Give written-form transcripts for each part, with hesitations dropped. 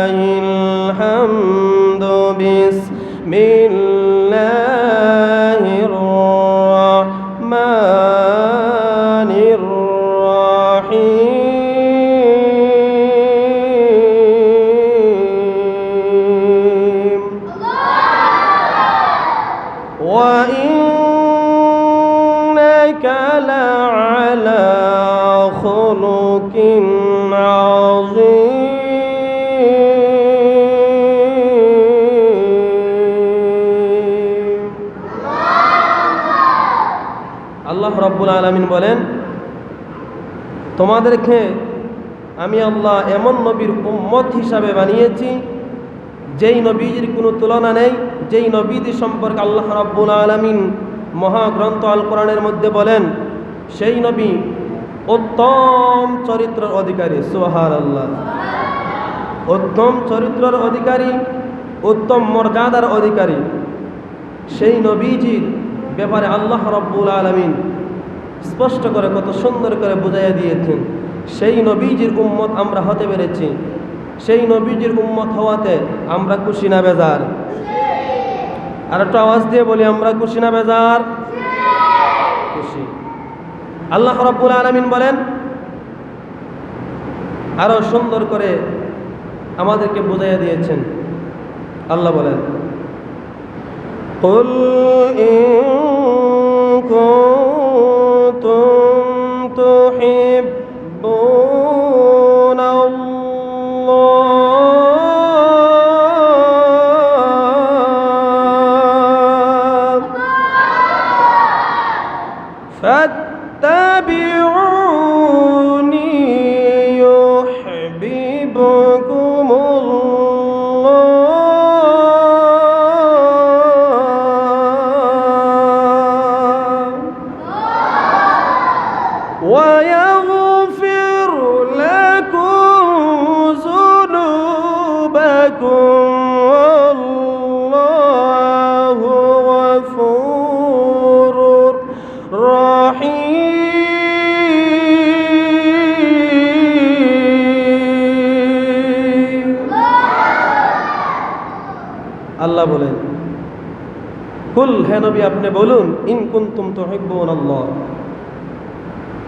الحمد بسم الله الرحمن الرحيم وإنك لعلى خلق عظيم আল্লাহ রাব্বুল আলামিন বলেন, তোমাদেরকে আমি আল্লাহ এমন নবীর উম্মত হিসাবে বানিয়েছি যেই নবীর কোনো তুলনা নেই, যেই নবীদের সম্পর্কে আল্লাহ রাব্বুল আলামিন মহাগ্রন্থ আল কোরআনের মধ্যে বলেন সেই নবী উত্তম চরিত্রের অধিকারী। সুবহানাল্লাহ। উত্তম চরিত্রের অধিকারী, উত্তম মর্যাদার অধিকারী সেই নবীজির ব্যাপারে আল্লাহ রাব্বুল আলামিন স্পষ্ট করে কত সুন্দর করে বুঝাইয়া দিয়েছেন। সেই নবীজির উম্মত আমরা হতে পেরেছি, সেই নবীজির উম্মত হওয়াতে আমরা খুশি না বেজার? আর একটা আওয়াজ দিয়ে বলি, আমরা খুশি না বেজার? খুশি। আল্লাহ রাব্বুল আলামিন বলেন, আরো সুন্দর করে আমাদেরকে বুঝাইয়া দিয়েছেন। আল্লাহ বলেন, قل إن كنتم تحبون الله فاتبعوني يحببكم ويغفر لكم ذنوبكم والله غفور رحيم। আল্লাহ বলেন, কুল, হে নবী আপনি বলুন, ইন কুনতুম তুহিব্বুনাল্লাহ,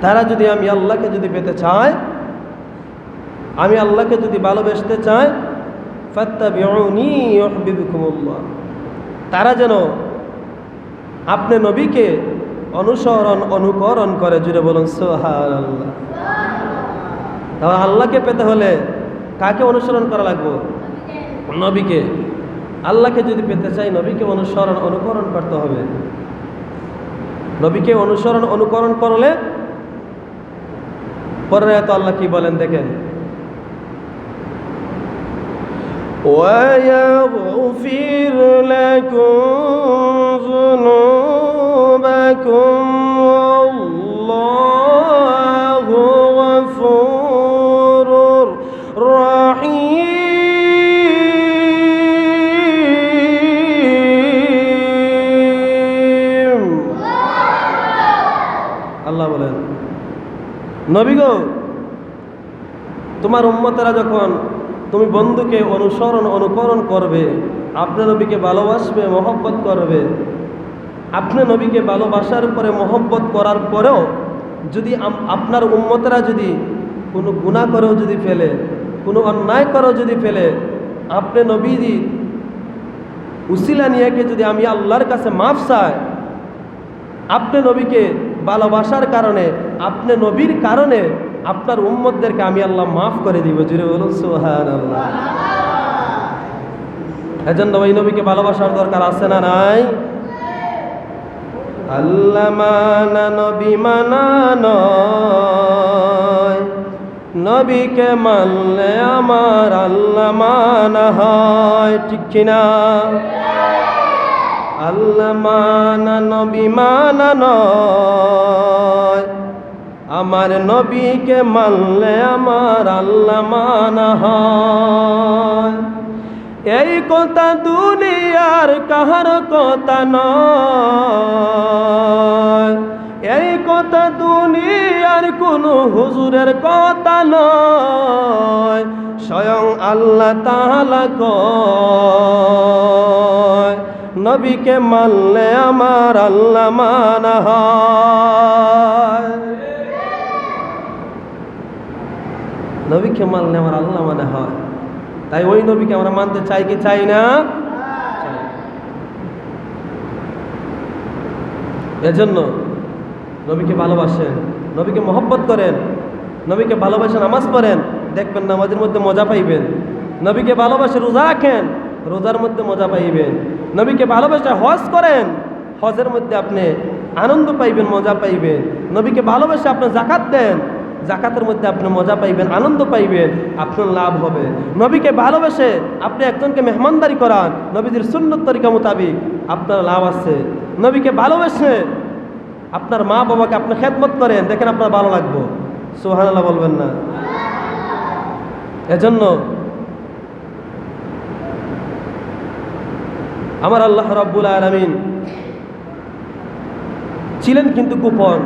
তারা যদি আমি আল্লাহকে যদি পেতে চায়, আমি আল্লাহকে যদি ভালোবাসতে চায়, ফাত্তাবিউনি ইউহিব্বুকুমুল্লাহ, তারা যেন আপনি নবীকে অনুকরণ করে। জুড়ে বলুন সুবহানাল্লাহ। তাহলে আল্লাহকে পেতে হলে কাকে অনুসরণ করা লাগবে? নবীকে। আল্লাহকে যদি পেতে চাই নবীকে অনুকরণ করতে হবে। নবীকে অনুকরণ করলে পরে তো আল্লাহ কি বলেন দেখেন, وَيَغْفِرْ لَكُمْ ذُنُوبَكُمْ وَاللَّهُ غَفُورٌ رحيم। আল্লাহ বলেন, নবী গো, তোমার উম্মতেরা যখন তুমি বন্ধুকে অনুকরণ করবে, আপনি নবীকে ভালোবাসবে, মহব্বত করবে, আপনি নবীকে ভালোবাসার পরে মহব্বত করার পরেও যদি আপনার উম্মতেরা যদি কোনো গুনাহ করেও যদি ফেলে, কোনো অন্যায় করেও যদি ফেলে, আপনি নবীজি উসিলা নিয়েকে যদি আমি আল্লাহর কাছে মাফ চাই, আপনি নবীকে ভালোবাসার কারণে, আপনি নবীর কারণে আপনার উম্মতদেরকে আমি আল্লাহ মাফ করে দিব। জুড়ে বলুন সুবহানাল্লাহ। এজন্য ওই নবীকে ভালোবাসার দরকার আছে না নাই? আল্লাহ মানা নবী মানা নয়, নবীকে মানলে আমার আল্লাহ মানা হয়, ঠিক কিনা? আল্লাহ মানা নবী মানা নয়, আমার নবীকে মানলে আমার আল্লাহ মানা হয়। এই কথা দুনিয়ার কাহার কথা নয়, এই কথা দুনিয়ার কোনো হুজুরের কথা নয়, স্বয়ং আল্লাহ তাআলা কয় নবীকে মানলে আমার আল্লাহ মানা হয়। নবীকে মানলে আমার আল্লাহ মানা হয়। তাই ওই নবীকে আমরা মানতে চাই কি চাই না? এজন্য নবীকে ভালোবাসেন, নবীকে মহব্বত করেন, নবীকে ভালোবাসে নামাজ পড়েন, দেখবেন নামাজের মধ্যে মজা পাইবেন। নবীকে ভালোবাসে রোজা রাখেন, রোজার মধ্যে মজা পাইবেন। নবীকে ভালোবাসে হজ করেন, হজের মধ্যে আপনি আনন্দ পাইবেন, মজা পাইবেন। নবীকে ভালোবাসে আপনি জাকাত দেন, জাকাতের মধ্যে আপনি মজা পাইবেন, আনন্দ পাইবেন, আপনার লাভ হবে। নবীকে ভালোবেসে আপনি একজনকে মেহমানদারি করান নবীজির সুন্নত তরিকা মোতাবিক, আপনার লাভ আছে। নবীকে ভালোবেসে আপনার মা বাবাকে আপনি খেদমত করেন, দেখেন আপনার ভালো লাগবে। সুবহানাল্লাহ বলবেন না? এজন্য আমার আল্লাহ রাব্বুল আলামিন ছিলেন কিন্তু গোপন,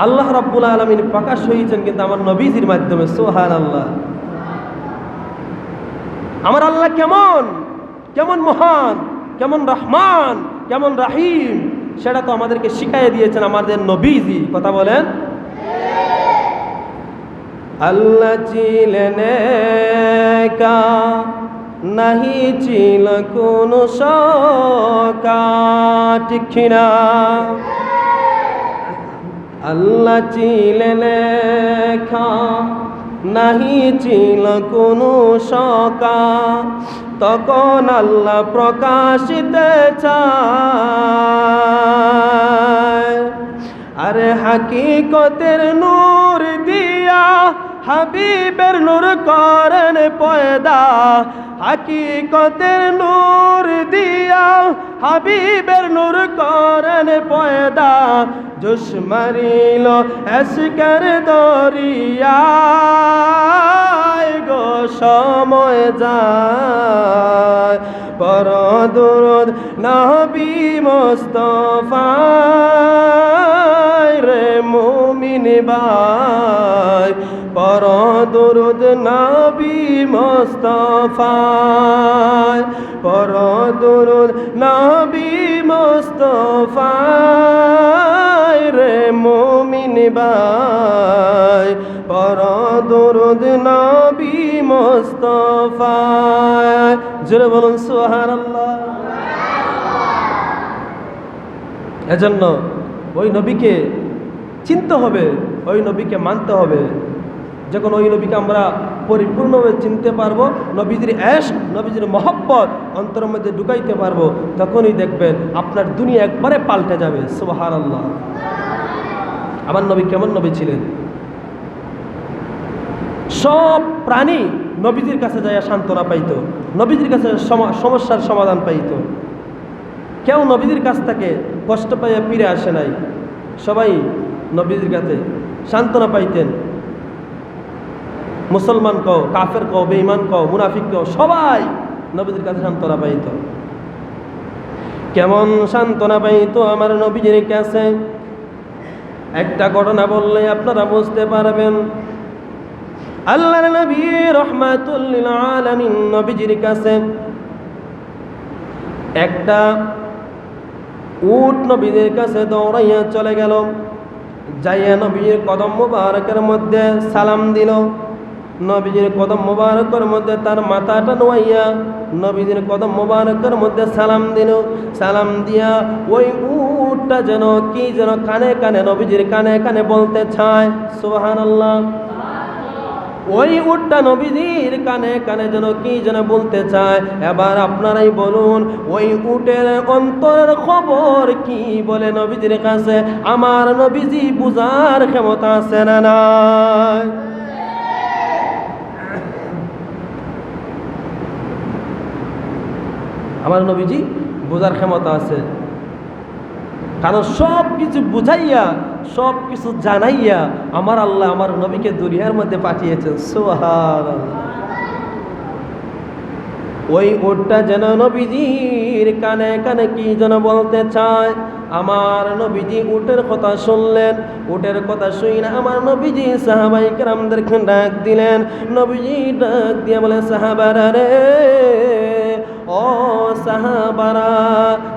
আল্লাহ রাব্বুল আলামিন প্রকাশ হয়েছেন কিন্তু আমার নবীজির মাধ্যমে। সুবহানাল্লাহ। আমার আল্লাহ কেমন কেমন মহান, কেমন রহমান, কেমন রাহিম, সেটা তো আমাদেরকে শিখাইয়ে দিয়েছেন আমাদের নবীজি। কথা বলেন। আল্লাহ ছিলেন একা, নাহি ছিল কোনো শকা, ঠিক কিনা? আল্লাহ ছিলেন একা, নাহি ছিল কোনো শকা, তখন আল্লাহ প্রকাশিতে চায়। আরে হাকিকতের নূর দিয়া হাবিবের নূর করেন পয়দা, হাকিকতের নূর দিয়া হাবিবের নূর করেন পয়দা, জোশ মারিল এশকের দরিয়ায় গো সময় যায়, পর দুরুদ নবী মুস্তাফায় রে মুমিন ভাই, পর দুরুদ নবী মুস্তাফায়, পর দুরুদ নবী মুস্তাফায় রে মুমিন ভাই, পর দুরুদ নবী মুস্তাফায়। জোরে বলুন সুবহানাল্লাহ। এজন্য ওই নবীকে চিনতে হবে, ওই নবীকে মানতে হবে। যখন ওই নবীকে আমরা পরিপূর্ণভাবে চিনতে পারবো, নবীজির ইশক, নবীজির মহব্বত অন্তরের মধ্যে ঢুকাইতে পারবো, তখনই দেখবেন আপনার দুনিয়া একবারে পাল্টে যাবে। সুবহানাল্লাহ। আমার নবী কেমন নবী ছিলেন? সব প্রাণী নবীজির কাছে যায় সান্ত্বনা পাইত, নবীজির কাছে সমস্যার সমাধান পাইত। কেউ নবীজির কাছ থেকে কষ্ট পাইয়া ফিরে আসে নাই, সবাই নবীজির কাছে সান্ত্বনা পাইতেন। মুসলমান কও, কাফের কও, বেঈমান কও, মুনাফিক কও, সবাই নবীজির কাছে সান্ত্বনা পাইত। কেমন সান্ত্বনা পাইত আমার নবীজির কাছে? একটা ঘটনা বললে আপনারা বুঝতে পারবেন। আল্লাহর নবী রাহমাতুল লিল আলামিন নবীজির কাছে একটা উট নবীজির কাছে দৌড়াইয়া চলে গেল, যাইয়া নবীর কদম মুবারকের মধ্যে সালাম দিল। নবীজির কদম মুবারকের মধ্যে তার মাথাটা নোয়াইয়া নবীজির কদম মুবারকের মধ্যে সালাম দিল। সালাম দিয়া ওই উটটা যেন কি যেন কানে কানে নবীজির কানে কানে বলতে চায়। সুবহানাল্লাহ। ওই উটটা নবীজির কানে কানে যেন কি যেন বলতে চায়। এবার আপনারাই বলুন, ওই উটের অন্তরের খবর কি বলে নবীজির কাছে? আমার নবীজি বুঝার ক্ষমতা আছে না নাই? আমার নবীজি বোঝার ক্ষমতা আছে, কারণ সব কিছু বুঝাইয়া সব কিছু জানাইয়া আমার আল্লাহ আমার নবীকে দুনিয়ার মধ্যে পাঠিয়েছেন। সুবহানাল্লাহ। ওই উটটা যেন নবীজির কানে কানে কি যেন বলতে চায়। আমার নবীজি উটের কথা শুনলেন, উটের কথা শুই না আমার নবীজি সাহাবাই কেরামদেরকে ডাক দিলেন। নবীজি ডাক দিয়ে বলে, সাহাবারা রে, ও সাহাবারা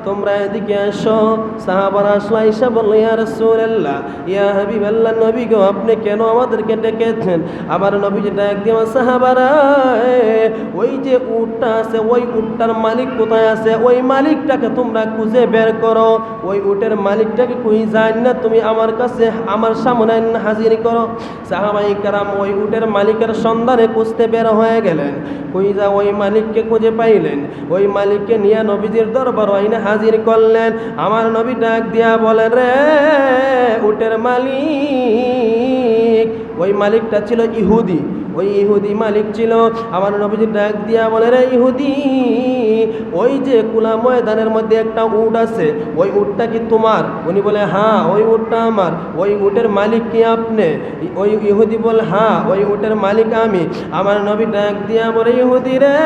তোমরা এদিকে আসো। সাহাবারা আসলো, আয়েশা বলল, ইয়া রাসূলুল্লাহ, ইয়া হাবিবাল্লাহ, নবী গো আপনি কেন আমাদেরকে ডেকেছেন? আবার নবীজি ডাক দিয়ে, সাহাবারা ওই যে উটটা আছে, ওই উটটার মালিক কোথায় আছে? ওই মালিকটাকে তোমরা খুঁজে বের করো। ওই উটের মালিকটাকে খুঁজে যান না, তুমি আমার কাছে আমার সামনে হাজির করো। সাহাবায়ে কেরাম ওই উটের মালিকের সন্ধানে খুঁজতে বের হয়ে গেলেন। খুঁজা ওই মালিককে খুঁজে পাইলেন। ওই মালিককে নিয়ে নবীজির দরবার আইনে হাজির করলেন। আমার নবী ডাক দিয়া বলেন, রে উটের মালিক, ওই মালিকটা ছিল ইহুদি, ওই ইহুদি মালিক ছিল। আমার নবীজি ডাক দিয়া বলে, রে ইহুদি, ওই যে কুলা ময়দানের মধ্যে একটা উট আছে, ওই উটটা কি তোমার? উনি বলে, হ্যাঁ ওই উটটা আমার। ওই উটের মালিক কি আপনি? ওই ইহুদি বলে, হ্যাঁ ওই উটের মালিক আমি। আমার নবী ডাক দিয়া বলে, ইহুদি রে,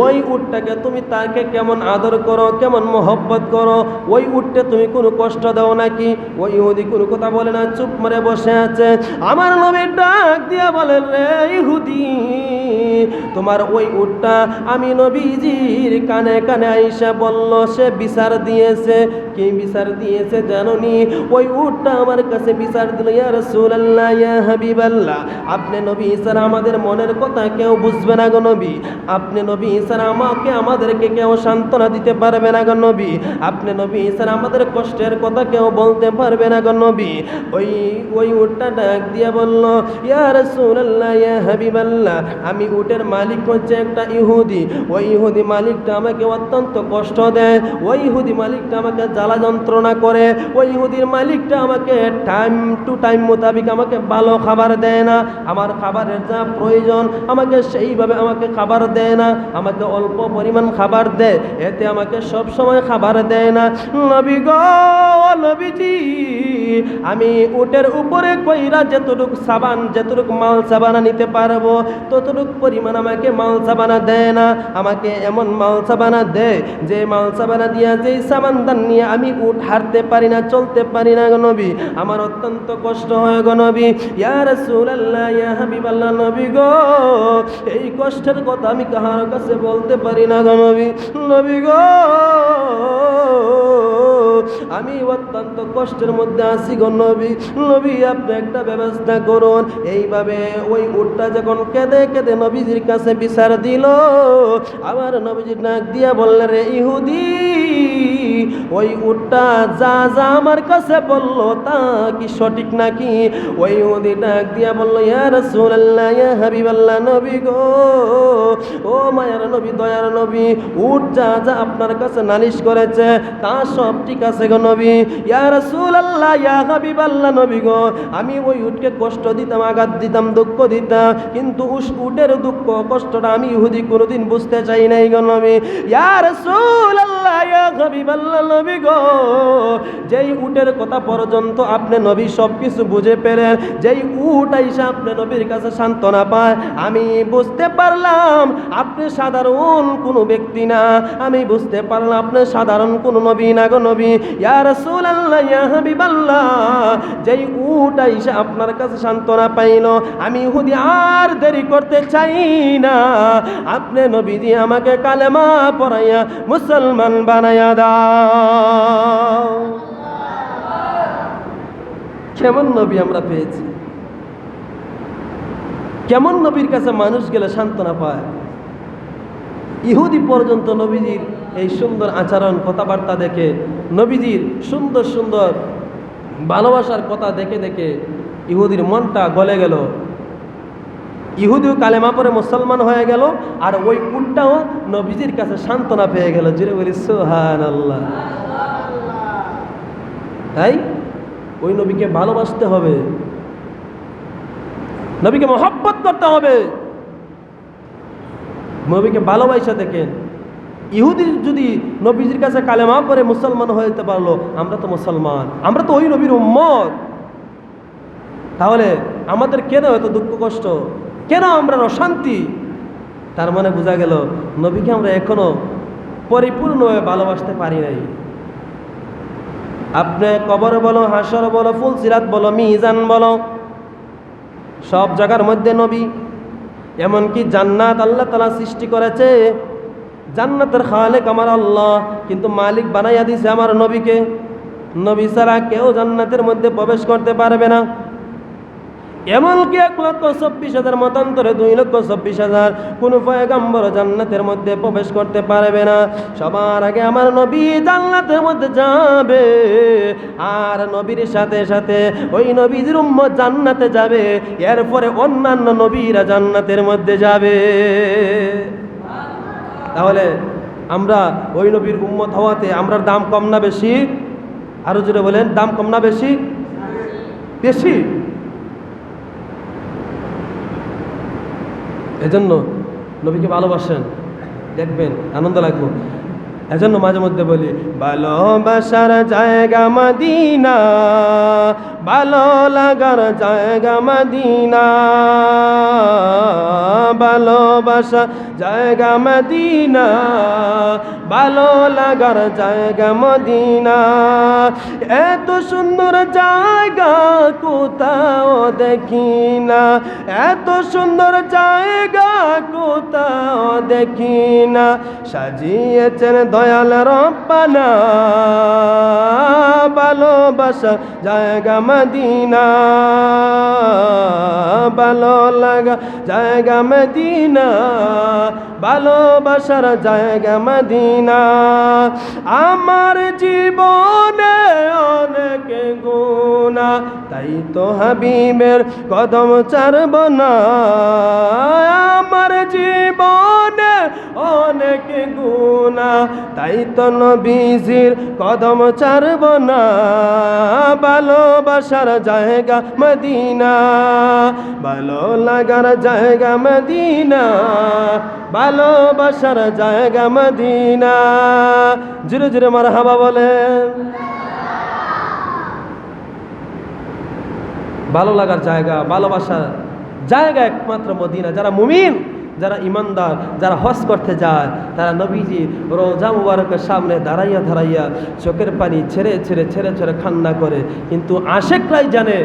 ওই উটটাকে তুমি তাকে কেমন আদর করো, কেমন মোহব্বত করো? ওই উটটা তুমি কোনো কষ্ট দাও নাকি? ওই ইহুদি কোনো কথা বলে না, চুপ মেরে বসে আছে। আমার নবী ডাক দিয়া বলেন, রে ইহুদি, তোমার ওই উটটা আমি নবীজির কানে কানে আয়েশা বলল সে বিচার দিয়েছে। কি বিচার দিয়েছে জানোনি? ওই উটটা আমার কাছে বিচার দিল, ইয়া রাসূলুল্লাহ, ইয়া হাবিবাল্লাহ, আপনি নবী স্যার আমাদের মনের কথা কেউ বুঝবে না গো নবী। আপনি নবী স্যার আমাদেরকে কেউ সান্ত্বনা দিতে পারবে না গো নবী। আপনি নবী স্যার আমাদের কষ্টের কথা কেউ বলতে পারবে না গো নবী। ওই উটটা ডাক দিয়া বলল, ইয়া রাসূলুল্লাহ, ইয়া হাবিবাল্লাহ, আমি উটের মালিক হচ্ছে একটা ইহুদি। ওই ইহুদি মালিকটা আমাকে অত্যন্ত কষ্ট দেয়। ওই ইহুদি মালিকটা আমাকে জ্বালা যন্ত্রণা করে। ওই ইহুদির মালিকটা আমাকে টাইম টু টাইম মোতাবিক আমাকে ভালো খাবার দেয় না। আমার খাবারের যা প্রয়োজন আমাকে সেইভাবে আমাকে খাবার দেয় না, আমাকে অল্প পরিমাণ খাবার দেয়, এতে আমাকে সব সময় খাবার দেয় না। নবী গো, নবীজি, আমি উটের উপরে কইরা যতটুক সাবান, যতটুক মাল সাবানা নিতে পারবো ততটুক পরিমাণ আমাকে মাল সাবানা দেয় না। আমাকে এমন মাল সাবানা দেয় যে মাল সাবানা দিয়া যেই সাবানদান নিয়ে আমি উট হারতে পারি না, চলতে পারি না গো নবী। আমার অত্যন্ত কষ্ট হয় গো নবী। ইয়া রাসূলুল্লাহ, ইয়া হাবিবাল্লাহ, নবী গো, এই কষ্টের কথা আমি কাহার কাছে বলতে পারি না গো নবী। নবী গো, আমি অত্যন্ত কষ্টের মধ্যে আছি গো নবী। নবী আপনি একটা ব্যবস্থা করুন। এইভাবে ওই উটটা যখন কেঁদে কেঁদে নবীজির কাছে বিচার দিল, আবার নবীজি ডাক দিয়া বললেন, রে ইহুদি, ওই উটটা যা যা আমার কাছে বলল তা কি সঠিক নাকি? ওই ইহুদি ডাক দিয়া বলল, ইয়া রাসূলুল্লাহ, ইয়া হাবিবাল্লাহ, নবী গো, ও মায়ার নবী, দয়ার নবী, উট যা যা আপনার কাছে নালিশ করেছে তা সব ঠিক আছে গো নবী। ইয়া রাসূলুল্লাহ, ইয়া হাবিবাল্লাহ, নবী গো, আমি ওই উটকে কষ্ট দিতাম, আঘাত দিতাম, দুঃখ দিতাম, কিন্তু উটের দুঃখ কষ্টটা আমি ইহুদি কোনোদিন বুঝতে চাই নাই গো নবী। ইয়া রাসূলুল্লাহ, ইয়া হাবিবাল্লাহ, নবী গো, যেই উটের কথা পর্যন্ত আপনি নবী সব কিছু বুঝে পেলেন, যেই উট আইসা আপনি নবীর কাছে সান্ত্বনা পায়, আমি বুঝতে পারলাম আপনি সাধারণ কোনো ব্যক্তি না। আমি বুঝতে পারলাম আপনি সাধারণ কোনো নবী না গো নবী। ইয়া রাসূলুল্লাহ, ইয়া হাবিবাল্লাহ, যেই উট আইসা আপনার কাছে সান্ত্বনা পাইল, আমি ইহুদি আর দেরি করতে চাই না, আপনি নবীজি আমাকে কালেমা পড়াইয়া মুসলমান বানাইয়া দাও। কেমন নবী আমরা পেয়েছি! কেমন নবীর কাছে মানুষ গেলে সান্ত্বনা পায়! ইহুদি পর্যন্ত নবীজির এই সুন্দর আচরণ, কথাবার্তা দেখে, নবীজির সুন্দর সুন্দর ভালোবাসার কথা দেখে দেখে ইহুদির মনটা গলে গেল। ইহুদিও কালেমা পরে মুসলমান হয়ে গেল, আর ওই উটটাও নবীজির কাছে সান্ত্বনা পেয়ে গেল। জুড়ে বলি সুবহানাল্লাহ। তাই ওই নবীকে ভালোবাসতে হবে, নবীকে মহব্বত করতে হবে। নবীকে ভালোবাসা দেখেন, ইহুদি যদি নবীজির কাছে কালেমা পরে মুসলমান হয়ে পারলো, আমরা তো মুসলমান, আমরা তো ওই নবীর উম্মত। তাহলে আমাদের কেন এত দুঃখ কষ্ট, কেন আমরা অশান্তি? তার মানে বোঝা গেল নবীকে আমরা এখনো পরিপূর্ণভাবে ভালোবাসতে পারি নাই। আপনি কবর বলো, হাসর বলো, ফুলসিরাত বলো, মিজান বলো, সব জায়গার মধ্যে নবী। এমনকি জান্নাত আল্লাহ তাআলা সৃষ্টি করেছে, জান্নাতের খালেক আমার আল্লাহ, কিন্তু মালিক বানাইয়া দিছে আমার নবীকে। নবী ছাড়া কেউ জান্নাতের মধ্যে প্রবেশ করতে পারবে না। এমনকি 1,24,000 মতান্তরে 2,24,000 কোন পয়গম্বর জান্নাতের মধ্যে প্রবেশ করতে পারবে না। সবার আগে আমার নবী জান্নাতের মধ্যে যাবে, আর নবীর সাথে সাথে ওই নবীর উম্মত জান্নাতে যাবে, এরপরে অন্যান্য নবীরা জান্নাতের মধ্যে যাবে। তাহলে আমরা ওই নবীর উম্মত হওয়াতে আমরার দাম কম না বেশি? আরো জোরে বলেন, দাম কম না বেশি? বেশি। এজন্য নবীকে ভালোবাসেন, দেখবেন আনন্দ লাগবে। এজন্য মাঝে মধ্যে বলি, ভালোবাসার জায়গা মদিনা, ভালো লাগার জায়গা মদিনা, ভালোবাসা জায়গা মদিনা, ভালো লাগার জায়গা মদিনা। এত সুন্দর জায়গা কোথাও দেখি না, এত সুন্দর জায়গা কোথাও দেখি না, সাজিয়েছেন দয়াল রব্বানা, ভালোবাসা জায়গা মদিনা, ভালো লাগা জায়গা মদিনা, ভালোবাসার জায়গা মদিনা। আমার জীবনে অনেক গুনাহ, তাই তো হাবিবের কদম ছাড়ব না। আমার জীবনে অনেক গুনাহ, তাই তো নবীজির কদম ছাড়ব না। ভালোবাসার জায়গা মদিনা, ভালো লাগার জায়গা মদিনা, ভালোবাসার জায়গা মদিনা। জোরে জোরে মারহাবা বলেন। ভালো লাগার জায়গা, ভালোবাসার জায়গা একমাত্র মদিনা। যারা মুমিন, যারা ইমানদার, যারা হজ করতে যায়, তারা নবীজি রোজা মুবারকের সামনে দাঁড়াইয়া দাঁড়াইয়া চোখের পানি ছেড়ে ছেড়ে ছেড়ে ছেড়ে কান্না করে। কিন্তু আশেকরাই জানে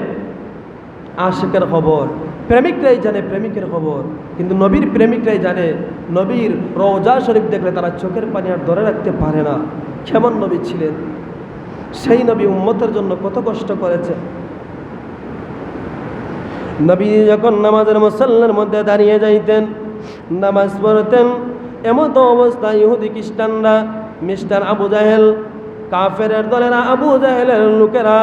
আশেকের খবর, প্রেমিকরাই জানে প্রেমিকের খবর, কিন্তু নবীর প্রেমিকরাই জানে নবীর রওজা শরীফ দেখলে তারা চোখের পানি আর ধরে রাখতে পারে না। কেমন নবী ছিলেন, সেই নবী উম্মতের জন্য কত কষ্ট করেছে। নবী যখন নামাজের মুসল্লার মধ্যে দাঁড়িয়ে যাইতেন, নামাজ পড়তেন, এমত অবস্থায় ইহুদি খ্রিস্টানরা, মিস্টার আবু জাহেল, কাফেরের দলেরা, আবু জাহেলের লোকেরা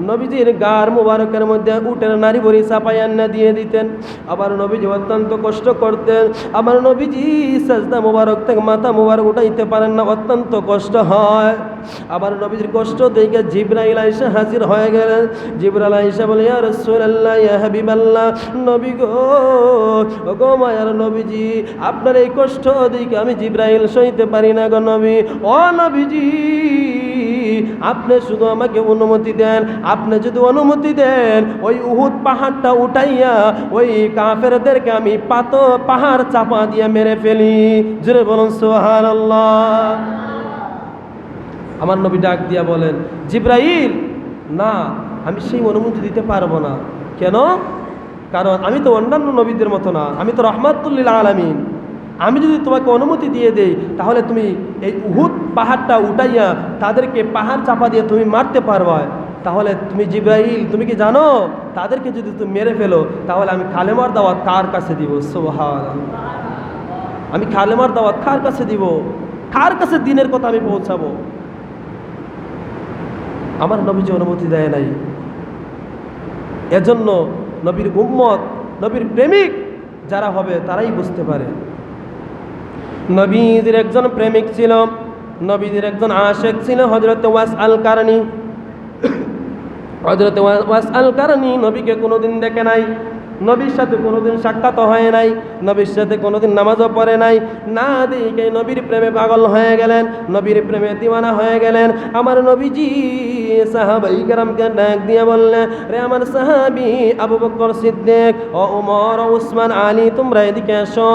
নবীজির গার মুবারকের মধ্যে উটের নারী ভরি চাপাইয়া না দিয়ে দিতেন। আবার নবীজি অত্যন্ত কষ্ট করতেন। আবার নবীজি সাজদা মুবারক থেকে মাথা মুবারক উঠাইতে পারেন না, অত্যন্ত কষ্ট হয়। আবার নবীজির কষ্ট দেখে জিবরাইল আইসা হাজির হয়ে গেলেন। জিবরাইল আইসা বলে, ইয়া রাসূলুল্লাহ, ইয়া হাবিবাল্লাহ, নবী গো মায়ার নবীজি, আপনার এই কষ্ট দেখে আমি জিবরাইল সইতে পারি না গো নবী। ও নবীজি, আপনি শুধু আমাকে অনুমতি দেন, আপনি যদি অনুমতি দেন ওই উহুদ পাহাড়টা উঠাইয়া ওই কাফেরদেরকে আমি পাহাড় চাপা দিয়ে মেরে ফেলি। জোরে বলুন সুবহানাল্লাহ। আমার নবী ডাক দিয়া বলেন, জিবরাইল, না, আমি সেই অনুমতি দিতে পারবো না। কেন? কারণ আমি তো অন্যান্য নবীদের মতো না, আমি তো রাহমাতুল লিল আলামিন। আমি যদি তোমাকে অনুমতি দিয়ে দেই, তাহলে তুমি এই উহুদ পাহাড়টা উঠাইয়া তাদেরকে পাহাড় চাপা দিয়ে তুমি মারতে পারবা। তাহলে তুমি জিবরাইল, তুমি কি জানো তাদেরকে যদি তুমি মেরে ফেলো, তাহলে আমি কালেমার দাওয়াত কার কাছে দিব? সুবহানাল্লাহ। আমি কালেমার দাওয়াত কার কাছে দিব? কার কাছে দিনের কথা আমি পৌঁছাবো? আমার নবীজি অনুমতি দেয় নাই। এজন্য নবীর উম্মত, নবীর প্রেমিক যারা হবে তারাই বুঝতে পারে। নবীজির একজন প্রেমিক ছিল, নবীজির একজন আশেক ছিল, হযরত ওয়াস আল কারনি। হযরত ওয়াস আল কারনি নবীকে কোনোদিন দেখে নাই, নবীর সাথে কোনোদিন সাক্ষাৎ হয় নাই, নবীর সাথে কোনোদিন নামাজও পড়ে নাই, না দেখে নবীর প্রেমে পাগল হয়ে গেলেন, নবীর প্রেমে দিওয়ানা হয়ে গেলেন। আমার নবীজি সাহাবাই কেরামকে ডাক দিয়ে বললেন, রে আমার সাহাবী আবু বকর সিদ্দিক ও উমর ও উসমান আলী, তোমরা এদিকে এসো,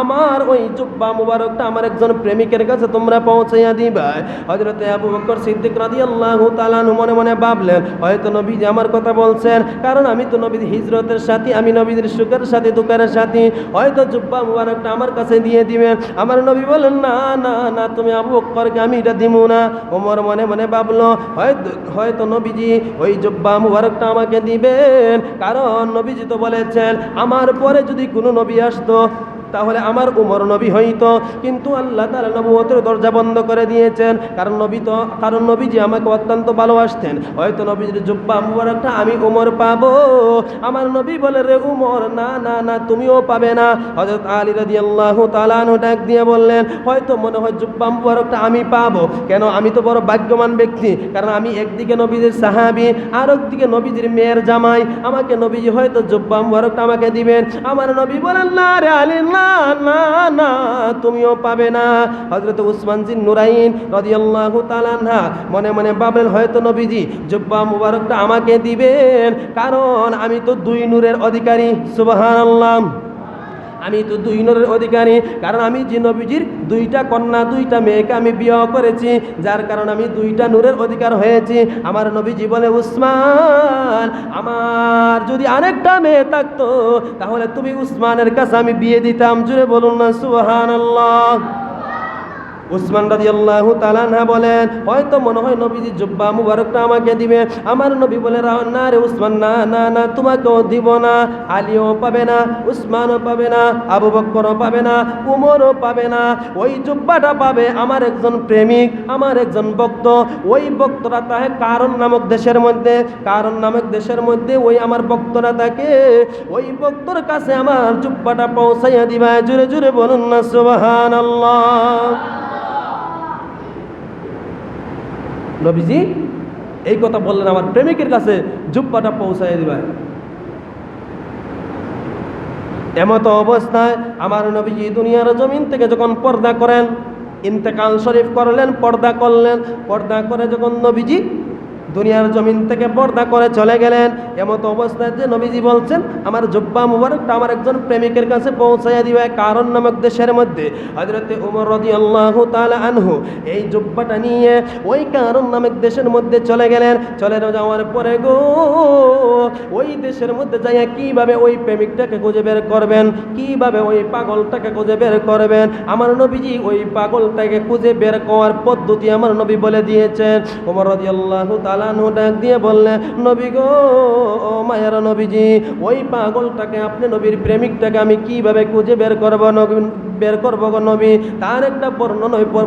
আমার ওই জুব্বা মুবারকটা আমার একজন প্রেমিকের কাছে তোমরা পৌঁছাইয়া দিবা। হযরতে আবু বকর সিদ্দিক রাদিয়াল্লাহু তাআলা মনে মনে ভাবলেন, হয়তো নবীজি আমার কথা বলছেন, কারণ আমি তো নবীর হিজরতের সাথী, আমি নবীদের সুখের সাথী, দুঃখের সাথী, হয়তো জুব্বা মুবারকটা আমার কাছে দিয়ে দিবেন। আমার নবী বলেন, না না না, তুমি আবু বকরকে আমি এটা দিব না। ওমর মনে মনে ভাবলো, হয়তো নবীজি ওই জুব্বা মুবারকটা আমাকে দিবেন, কারণ নবীজি তো বলেছেন আমার পরে যদি কোনো নবী আসতো তাহলে আমার উমর নবী হইতো, কিন্তু আল্লাহ তাআলা নবুয়তের দরজা বন্ধ করে দিয়েছেন, কারণ নবীজি আমাকে অত্যন্ত ভালোবাসতেন, হয়তো নবীজির জুব্বা মুবারকটা আমি উমর পাবো। আমার নবী বলে, রে উমর, না না না, তুমিও পাবে না। হযরত আলী রাদিয়াল্লাহু তাআলা আনহু ডাক দিয়ে বললেন, হয়তো মনে হয় জুব্বা মুবারকটা আমি পাবো, কেন আমি তো বড় ভাগ্যবান ব্যক্তি, কারণ আমি একদিকে নবীজির সাহাবী আর একদিকে নবীজির মেয়ের জামাই, আমাকে নবীজি হয়তো জুব্বা মুবারকটা আমাকে দিবেন। আমার নবী বলেন, না রে আলী, না না না, তুমিও পাবে না। হযরত উসমান জিন নুরাইন রাদিয়াল্লাহু তাআলা আনহা মনে মনে ভাবলেন, হয়তো নবীজি জুব্বা মুবারকটা আমাকে দিবেন, কারণ আমি তো দুই নূরের অধিকারী। সুবহানাল্লাহ, আমি তো দুই নূরের অধিকারী, কারণ আমি যে নবীজির দুইটা কন্যা, দুইটা মেয়েকে আমি বিবাহ করেছি, যার কারণে আমি দুইটা নূরের অধিকার হয়েছি। আমার নবীজি বলে, উসমান, আমার যদি আরেকটা মেয়ে থাকতো তাহলে তুমি উসমানের কাছে আমি বিয়ে দিতাম। জুড়ে বলুন না সুবহানাল্লাহ। উসমান রাদিয়াল্লাহু তাআলা আনহু বলেন, হয়তো মনে হয় নবীজি জুব্বা মুবারকটা আমাকে দিবে। আমার নবী বলে, না রে উসমান, না না না, তোমাকেও দিব না, আলীও পাবে না, উসমানও পাবে না, আবু বকরও পাবে না, উমরও পাবে না। ওই জুব্বাটা পাবে আমার একজন প্রেমিক, আমার একজন ভক্ত। ওই ভক্তরা থাকে কারণ নামক দেশের মধ্যে, কারণ নামক দেশের মধ্যে ওই আমার ভক্তরা থাকে, ওই ভক্তর কাছে আমার জুব্বাটা পৌঁছাইয়া দিবা। জুড়ে জুড়ে বলুন না সুবহানাল্লাহ। নবীজি এই কথা বললেন, আমার প্রেমিকের কাছে জুব্বাটা পৌঁছায় দিবা। এমতো অবস্থায় আমার নবীজি দুনিয়ার জমিন থেকে যখন পর্দা করেন, ইন্তেকাল শরীফ করলেন, পর্দা করলেন, পর্দা করে যখন নবীজি দুনিয়ার জমিন থেকে পর্দা করে চলে গেলেন, এমতো অবস্থায় যে নবীজি বলছেন আমার জুব্বা মুবারকটা আমার একজন প্রেমিকের কাছে পৌঁছাইয়া দিবে কারণ নামক দেশের মধ্যে। হযরতে উমর রাদিয়াল্লাহু তাআলা আনহু এই জুব্বাটা নিয়ে ওই কারণ নামক দেশের মধ্যে চলে গেলেন। চলে যাওয়ার পরে গো, ওই দেশের মধ্যে যাইয়া কিভাবে ওই প্রেমিকটাকে খুঁজে বের করবেন, কিভাবে ওই পাগলটাকে খুঁজে বের করবেন, আমার নবীজি ওই পাগলটাকে খুঁজে বের করার পদ্ধতি আমার নবী বলে দিয়েছেন। উমর রাদিয়াল্লাহু তাআলা আনহু ডাক দিয়ে বললেন, নবী গো, ও মায়ের নবীজি, ওই পাগলটাকে, আপনি নবীর প্রেমিকটাকে আমি কিভাবে খুঁজে বের করবো গো নবী, তার একটা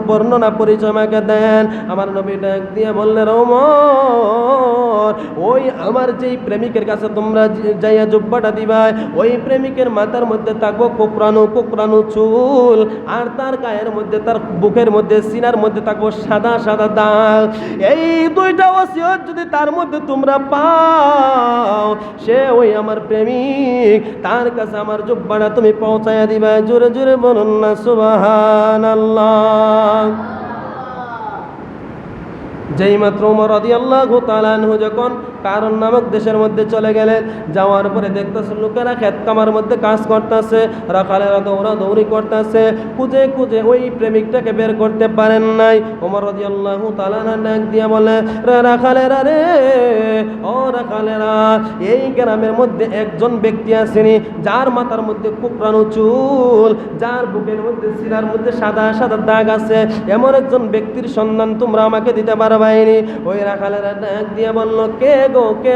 বর্ণনা পরিচয় আমাকে দেন। আমার নবী ডাক দিয়ে বললেন, ওমর, ওই আমার যেই প্রেমিকের কাছে তোমরা যাইয়া জুব্বাটা দিবা, ওই প্রেমিকের মাথার মধ্যে থাকবো কোকড়ানো চুল, আর তার গায়ের মধ্যে, তার বুকের মধ্যে, সিনার মধ্যে থাকবো সাদা সাদা দাগ। এই দুইটা ওসিয়ত যদি তার মধ্যে তোমরা পাও, সে ওই আমার প্রেমিক, তার কাছে আমার জুব্বাটা তুমি পৌঁছাইয়া দিবা। জোরে জোরে বলুন না সুবহানাল্লাহ। যেই মাত্র উমর রাদিয়াল্লাহু তাআলা আনহু যখন কারণ নামক দেশের মধ্যে চলে গেলেন, যাওয়ার পরে দেখতেছে লোকেরা ক্ষেত কামার মধ্যে কাজ করতেছে, রাখালেরা দৌড়াদৌড়ি করতেছে, খুঁজে খুঁজে ওই প্রেমিকটাকে বের করতে পারেন নাই। উমর রাদিয়াল্লাহু তাআলা ডাক দিয়ে বলে, রাখালেরা রে, ও রাখালেরা, এই গ্রামের মধ্যে একজন ব্যক্তি আসেনি যার মাথার মধ্যে কোকড়ানো চুল, যার বুকের মধ্যে, সিনার মধ্যে সাদা সাদা দাগ আছে, এমন একজন ব্যক্তির সন্ধান তোমরা আমাকে দিতে পারবাইনি। ওই রাখালেরা ডাক দিয়ে বলল, কে গো, কে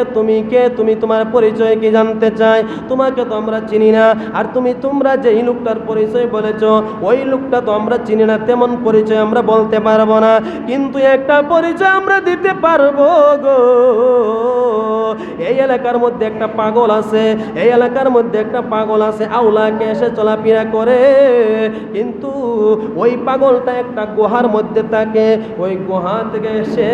তুমি, তোমার পরিচয় কি জানতে চাই? তোমাকে তো আমরা চিনি না, আর তোমরা যেই লোকটার পরিচয় বলেছ ওই লোকটা তো আমরা চিনি না, তেমন পরিচয় আমরা বলতে পারবো না, কিন্তু একটা পরিচয় আমরা দিতে পারবো গো। এই এলাকার মধ্যে একটা পাগল আছে, এই এলাকার মধ্যে একটা পাগল আছে, আউলাকে এসে চলাফেরা করে, কিন্তু ওই পাগলটা একটা গুহার মধ্যে থাকে, ওই গুহা থেকে সে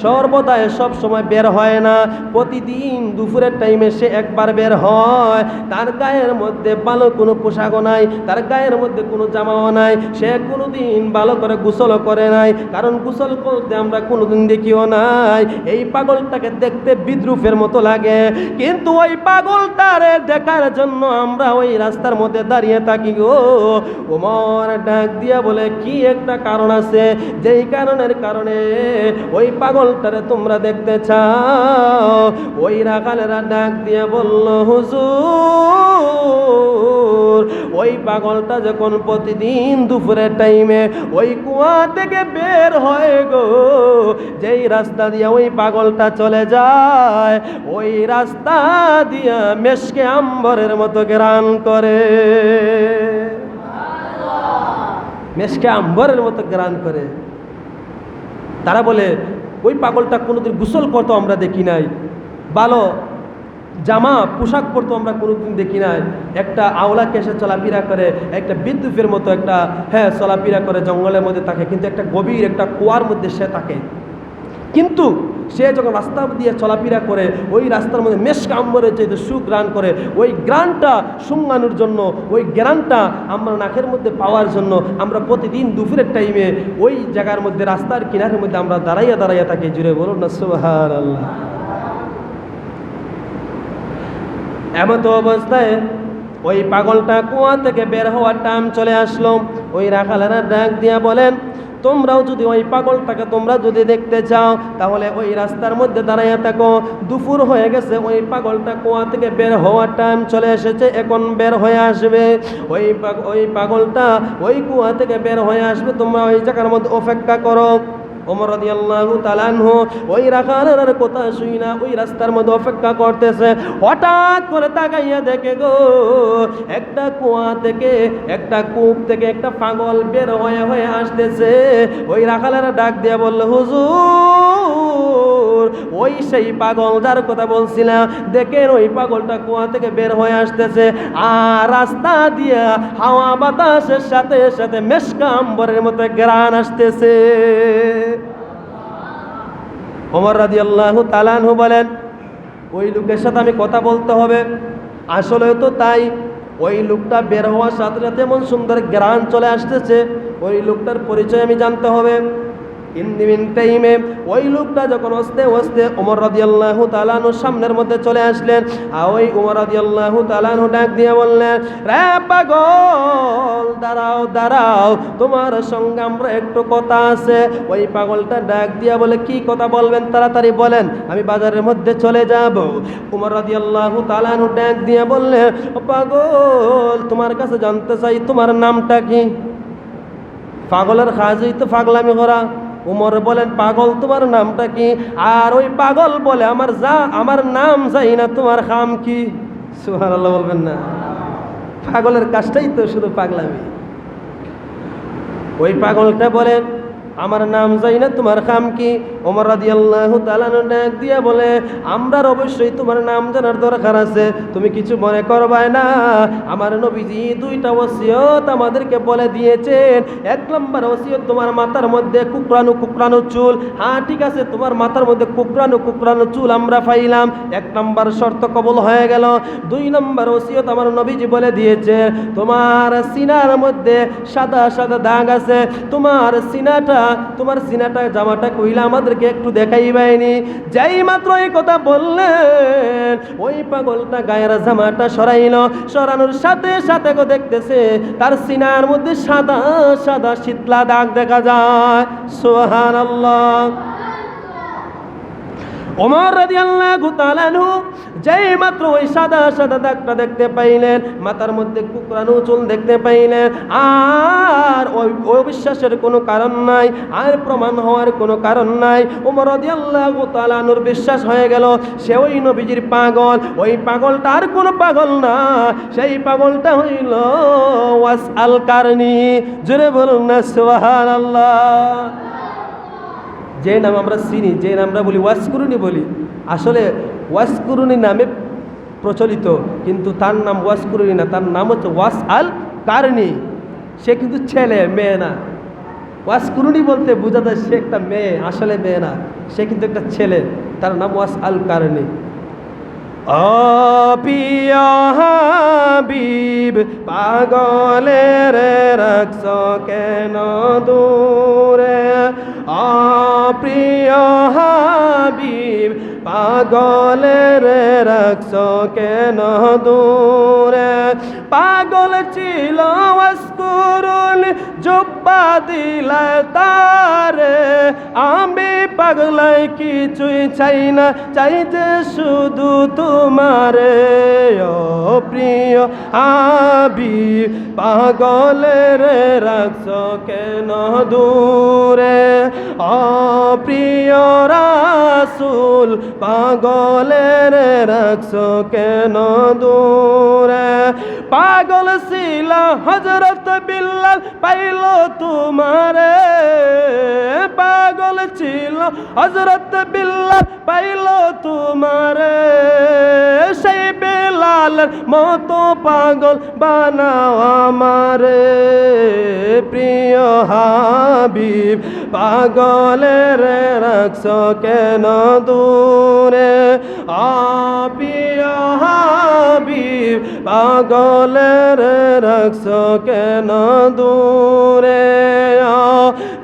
সর্বদাই সব সময় বের হয় হয় না। প্রতিদিন দুপুরের টাইমে সে একবার বের হয়, তার গায়ের মধ্যে ভালো কোনো পোশাকও নাই, তার গায়ের মধ্যে কোনো জামাও নাই, সে কোনোদিন ভালো করে গোসলও করে নাই, কারণ গোসল করতে আমরা কোনোদিন দেখিও নাই। এই পাগলটাকে দেখতে বিদ্রুপের মতো লাগে, কিন্তু ওই পাগলটারে দেখার জন্য আমরা ওই রাস্তার মধ্যে দাঁড়িয়ে থাকি গো। ওমর ডাক দিয়া বলে, কি একটা কারণ আছে, যেই কারণের কারণে ওই পাগলটারে তোমরা দেখতে চাও? ওই রাখালেরা ডাক দিয়ে বলল, হুজুর, ওই পাগলটা যখন প্রতিদিন দুপুরের টাইমে ওই কুয়া থেকে বের হয় গো, যেই রাস্তা দিয়ে ওই পাগলটা চলে যায়, ওই রাস্তা দিয়া মেশকে আম্বরের মতো ঘ্রাণ করে, মেশকে আম্বরের মতো ঘ্রাণ করে। তারা বলে, ওই পাগলটা কোনোদিন গোসল করতো আমরা দেখি নাই, ভালো জামা পোশাক পরতো আমরা কোনোদিন দেখি নাই, একটা আওলা কেসে চলাফেরা করে, একটা বিদ্যুতের মতো একটা চলাফেরা করে জঙ্গলের মধ্যে থাকে, কিন্তু একটা গভীর একটা কুয়ার মধ্যে সে থাকে। কিন্তু সে যখন রাস্তা দিয়ে চলাফেরা করে, ওই রাস্তার মধ্যে মেশক আম্বরের চাইতে সুঘ্রাণ করে, ওই গ্রানটা শুঙ্গানোর জন্য, ওই গ্রানটা আমরা নাকের মধ্যে পাওয়ার জন্য আমরা প্রতিদিন দুপুরের টাইমে ওই জায়গার মধ্যে রাস্তার কিনারের মধ্যে আমরা দাঁড়াইয়া দাঁড়াইয়া থাকি। জুড়ে বলুন না সুবহানাল্লাহ। এমত অবস্থায় ওই পাগলটা কুয়া থেকে বের হওয়ার টাইম চলে আসলো। ওই রাখালেরা ডাক দিয়া বলেন, তোমরাও যদি ওই পাগলটাকে তোমরা যদি দেখতে চাও, তাহলে ওই রাস্তার মধ্যে দাঁড়াইয়া থাকো। দুপুর হয়ে গেছে, ওই পাগলটা কুয়া থেকে বের হওয়ার টাইম চলে এসেছে, এখন বের হয়ে আসবে। ওই পাগলটা ওই কুয়া থেকে বের হয়ে আসবে, তোমরা ওই জায়গার মধ্যে অপেক্ষা করো। ওমর রাদিয়াল্লাহু তাআলা আনহু ওই রাখালের কথা শুই না ওই রাস্তার মধ্যে অপেক্ষা করতেছে। হঠাৎ করে তাকাইয়া দেখে গো, একটা কুয়া থেকে, একটা কূপ থেকে একটা পাগল বের হয়ে আসতেছে। ওই রাখালেরা ডাক দিয়ে বলল, হুজুর, ওই সেই পাগল যার কথা বলছিলাম, দেখেন ওই পাগলটা কুয়া থেকে বের হয়ে আসতেছে, আর রাস্তা দিয়া হাওয়া বাতাসের সাথে সাথে মেশকা আম্বরের মতো ঘ্রাণ আসতেছে। ওমর রাদিয়াল্লাহু তাআলা আনহু বলেন, ওই লোকের সাথে আমি কথা বলতে হবে। আসলে তো তাই, ওই লোকটা বের হওয়ার সাথে সাথে এমন সুন্দর ঘ্রাণ চলে আসতেছে, ওই লোকটার পরিচয় আমি জানতে হবে। ইন টাইমে ওই লোকটা যখন আস্তে আস্তে ওমর রাদিয়াল্লাহু তাআলা আনহুর সামনের মধ্যে চলে আসলেন, আর ওই ওমর রাদিয়াল্লাহু তাআলা আনহু ডাক দিয়ে বললেন, রে পাগল, দাঁড়াও দাঁড়াও, তোমার সঙ্গে আমরা একটু কথা আছে। ওই পাগলটা ডাক দিয়া বলে, কি কথা বলবেন, তাড়াতাড়ি বলেন, আমি বাজারের মধ্যে চলে যাব। ওমর রাদিয়াল্লাহু তাআলা আনহু ডাক দিয়ে বললেন, পাগল, তোমার কাছে জানতে চাই তোমার নামটা কি? পাগলের কাজই তো পাগলামি করা। উমর বলেন, পাগল, তোমার নামটা কি? আর ওই পাগল বলে, আমার নাম জানি না, তোমার খাম কি? সুবহানাল্লাহ বলবেন না? পাগলের কাজটাই তো শুধু পাগলামি। ওই পাগলটা বলেন, আমার নাম জানি না, তোমার খাম কি? ওমর রাদিয়াল্লাহু তাআলা ডাক দিয়া বলে, আমরার অবশ্যই তোমার নাম জানার দরকার আছে, তুমি কিছু মনে করবাই না। আমার নবীজি দুইটা ওসিয়ত আমাদেরকে বলে দিয়েছেন। এক নম্বর ওসিয়ত, তোমার মাথার মধ্যে কুকরানো চুল। হ্যাঁ ঠিক আছে, তোমার মাথার মধ্যে কুকরানো চুল আমরা পাইলাম, এক নম্বর শর্ত কবুল হয়ে গেল। দুই নম্বর ওসিয়ত আমার নবীজি বলে দিয়েছে, তোমার সিনার মধ্যে সাদা সাদা দাগ আছে, তোমার সিনাটা জামাটা কইলা আমাদেরকে একটু দেখাইবাইনি। যাই মাত্র এই কথা বললেন, ওই পাগলটা গায়ের জামাটা সরানোর সাথে সাথে গো দেখতেছে তার সিনার মধ্যে সাদা সাদা শীতলা দাগ দেখা যায়। সুবহানাল্লাহ। ওমর রাদিয়াল্লাহু তাআলা আনহু যেই মাত্র ওই সাদা সাদা দাগটা দেখতে পাইলেন, মাথার মধ্যে কুকরানো চুল দেখতে পাইলেন, আর ওই অবিশ্বাসের কোনো কারণ নাই, আর প্রমাণ হওয়ার কোনো কারণ নাই। ওমর রাদিয়াল্লাহু তাআলা আনহুর বিশ্বাস হয়ে গেল সে ওই নবীজির পাগল। ওই পাগলটা আর কোনো পাগল না, সেই পাগলটা হইল ওয়াস আল কারনি। জোরে বলুন না সুবহানাল্লাহ। যে নাম আমরা চিনি, যে নাম আমরা বলি ওয়াসকুরুনি বলি, আসলে ওয়াসকুরুনি নামে প্রচলিত, কিন্তু তার নাম ওয়াসকুরুনি না, তার নাম হচ্ছে ওয়াস আল কারনি। সে কিন্তু ছেলে, মেয়ে না। ওয়াসকুরুনি বলতে বোঝা যায় সে একটা মেয়ে, আসলে মেয়ে না, সে কিন্তু একটা ছেলে। তার নাম ওয়াস আল কারণে। ও প্রিয় হাবিব পাগলের রাখছ কেন দূরে, ও প্রিয় হাবিব পাগলের রাখছ কেন দূরে। পাগল ছিল ওয়াসকুরুল জুব্বা দিলা তারে, আমি পাগলাই কিছুই চাই না, চাই যে শুধু তোমারে। ও প্রিয় হাবিব পাগলের রাখছ কেন দূরে, ও প্রিয় রাসূল পাগলের রাখছ কেন দূরে। পাগল ছিল হযরত বিল্লাল পাইল তোমারে, পাগল ছিল হযরত বিল্লাল পাইল তোমারে। সেই বেলালের মতো পাগল বানাও আমারে। প্রিয় হাবিব পাগলের রাখছ কেন দূরে, প্রিয় হাবিব পাগলের রাখছ কেন দূরে।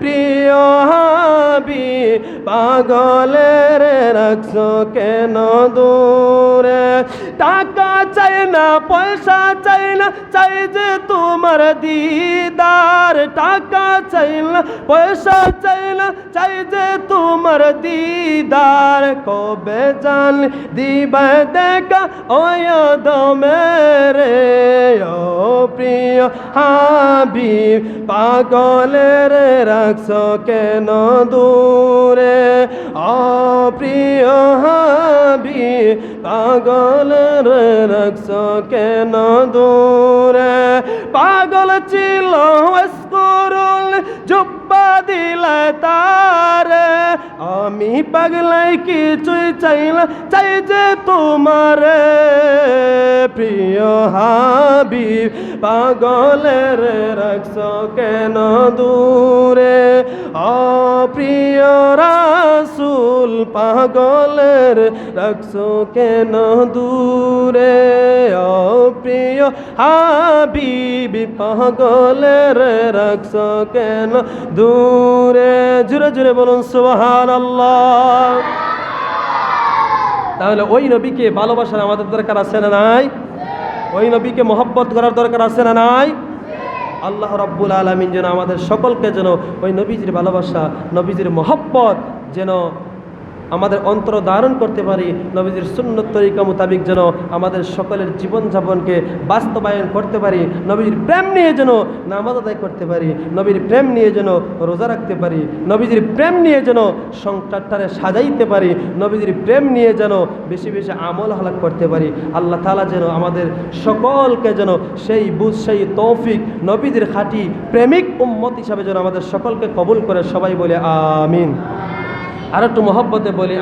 প্রিয় হাবিব পাগলের রাখছ কেন দূরে। টাকা চাই না পয়সা চাই না, চাই যে তোমার দিদার। টাকা চাই না পয়সা চাই না, চাই যে তোমার দিদার। কবে জান দিবা দেখা ওই দমেরে। ও প্রিয় হাবিব পাগলের রাখছ কেন দূরে, ও প্রিয় হাবিব পাগলের রাখছ কেন দূরে। পাগল ছিল ওয়াসকুরুল জুব্বা দিলা তারে, আমি পাগলাই কিছুই চাই না, চাই যে তোমারে। প্রিয় হাবিব পাগলের রাখছ কেন দূরে, ও প্রিয় রাসূল পাগলের রাখছ কেন দূরে। ও প্রিয় হাবিব পাগলের রাখছ কেন দূরে। জোরে জোরে বলুন সুবহানাল্লাহ। তাহলে ওই নবীকে ভালোবাসার আমাদের দরকার আছে না নাই? ওই নবীকে মহব্বত করার দরকার আছে না নাই? আল্লাহ রাব্বুল আলামিন যেন আমাদের সকলকে যেন ওই নবীজির ভালোবাসা, নবীজির মহব্বত যেন আমাদের অন্তর ধারণ করতে পারি। নবীজির সুন্নত তরিকা মোতাবিক যেন আমাদের সকলের জীবনযাপনকে বাস্তবায়ন করতে পারি। নবীজির প্রেম নিয়ে যেন নামাজ আদায় করতে পারি, নবীর প্রেম নিয়ে যেন রোজা রাখতে পারি, নবীজির প্রেম নিয়ে যেন সংসারটারে সাজাইতে পারি, নবীজির প্রেম নিয়ে যেন বেশি বেশি আমল হালাক করতে পারি। আল্লাহ তাআলা যেন আমাদের সকলকে যেন সেই বুঝ, সেই তৌফিক, নবীজির খাঁটি প্রেমিক উম্মত হিসাবে যেন আমাদের সকলকে কবুল করে। সবাই বলে আমিন। আর একটু মহব্বতে বলি